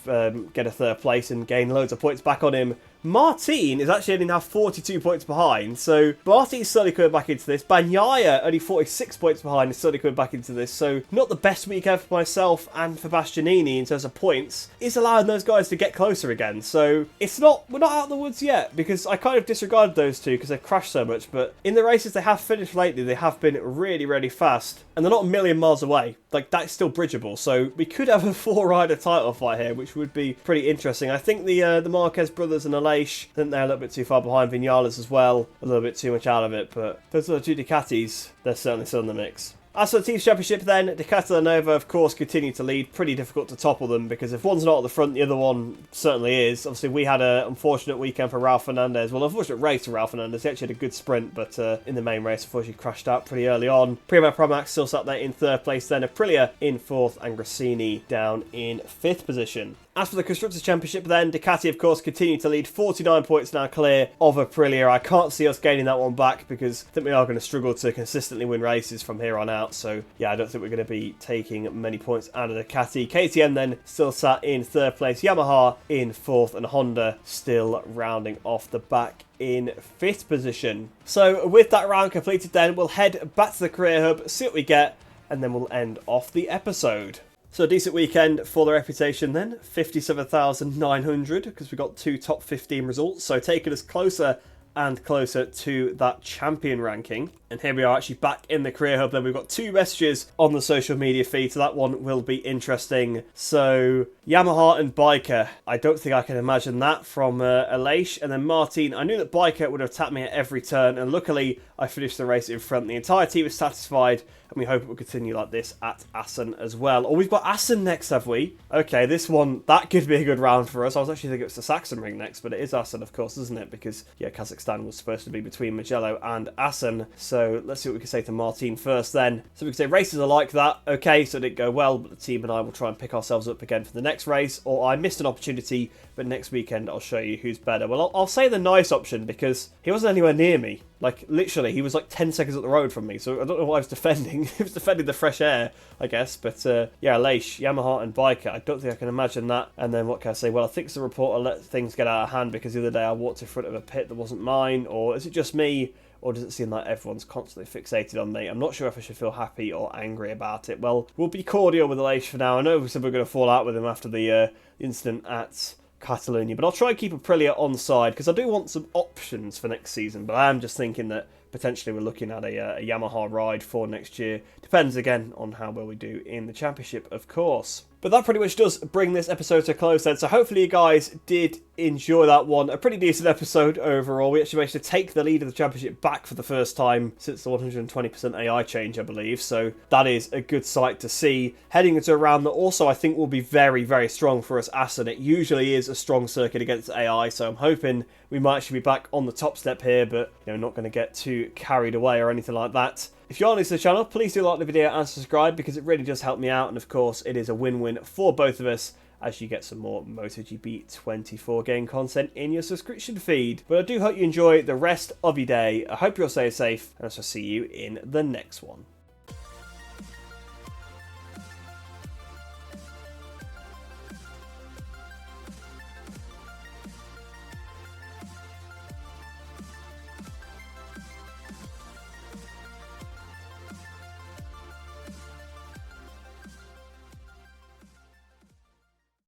A: get a 3rd place and gain loads of points back on him. Martin is actually only now 42 points behind, so Martin's slowly coming back into this. Bagnaia only 46 points behind is slowly coming back into this, so not the best weekend for myself and for Bastianini in terms of points. It's allowing those guys to get closer again, so we're not out of the woods yet, because I kind of disregarded those two because they've crashed so much, but in the races they have finished lately, they have been really, really fast, and they're not a million miles away. Like, that's still bridgeable, so we could have a 4-rider title fight here, which would be pretty interesting. I think the Marquez brothers and Aleix, I think they're a little bit too far behind. Vinales as well, a little bit too much out of it, but those are the 2 Ducatis, they're certainly still in the mix. As for the Teams Championship then, Ducati Lenovo of course continue to lead. Pretty difficult to topple them because if one's not at the front, the other one certainly is. Obviously we had an unfortunate weekend for Ralph Fernandez. Well, unfortunate race for Ralph Fernandez. He actually had a good sprint, but in the main race unfortunately crashed out pretty early on. Primo Promax still sat there in 3rd place then. Aprilia in 4th and Grassini down in 5th position. As for the Constructors' Championship then, Ducati of course continue to lead, 49 points now clear of Aprilia. I can't see us gaining that one back because I think we are going to struggle to consistently win races from here on out. So yeah, I don't think we're going to be taking many points out of Ducati. KTM then still sat in 3rd place, Yamaha in 4th, and Honda still rounding off the back in 5th position. So with that round completed then, we'll head back to the Career Hub, see what we get, and then we'll end off the episode. So a decent weekend for the Reputation then, 57,900, because we got 2 top 15 results, so taking us closer and closer to that champion ranking. And here we are actually back in the Career Hub. Then we've got 2 messages on the social media feed, so that one will be interesting. So Yamaha and Biker, I don't think I can imagine that from Aleix. And then Martin, I knew that Biker would have tapped me at every turn, and luckily I finished the race in front. The entire team is satisfied, and we hope it will continue like this at Assen as well. Oh, we've got Assen next, have we? Okay, this one, that could be a good round for us. I was actually thinking it was the Sachsenring next, but it is Assen, of course, isn't it? Because, yeah, Kazakhstan Kazakhstan was supposed to be between Mugello and Assen. So let's see what we can say to Martin first then. So we can say races are like that. Okay, so it didn't go well, but the team and I will try and pick ourselves up again for the next race. Or I missed an opportunity, but next weekend I'll show you who's better. Well, I'll say the nice option because he wasn't anywhere near me. Like, literally, he was like 10 seconds up the road from me, so I don't know what I was defending. He was defending the fresh air, I guess. But, yeah, Leish, Yamaha and Biker, I don't think I can imagine that. And then what can I say? Well, I think the reporter let things get out of hand because the other day I walked in front of a pit that wasn't mine. Or is it just me? Or does it seem like everyone's constantly fixated on me? I'm not sure if I should feel happy or angry about it. Well, we'll be cordial with Leish for now. I know we said we're going to fall out with him after the incident at Catalonia, but I'll try and keep Aprilia on side because I do want some options for next season. But I am just thinking that potentially we're looking at a Yamaha ride for next year. Depends again on how well we do in the championship, of course. But that pretty much does bring this episode to a close then. So hopefully you guys did enjoy that one. A pretty decent episode overall. We actually managed to take the lead of the championship back for the first time since the 120% AI change, I believe. So that is a good sight to see. Heading into a round that also I think will be very, very strong for us Assen. It usually is a strong circuit against AI. So I'm hoping we might actually be back on the top step here. But, you know, not going to get too carried away or anything like that. If you're new to the channel, please do like the video and subscribe because it really does help me out. And of course, it is a win-win for both of us as you get some more MotoGP 24 game content in your subscription feed. But I do hope you enjoy the rest of your day. I hope you'll stay safe and I shall see you in the next one.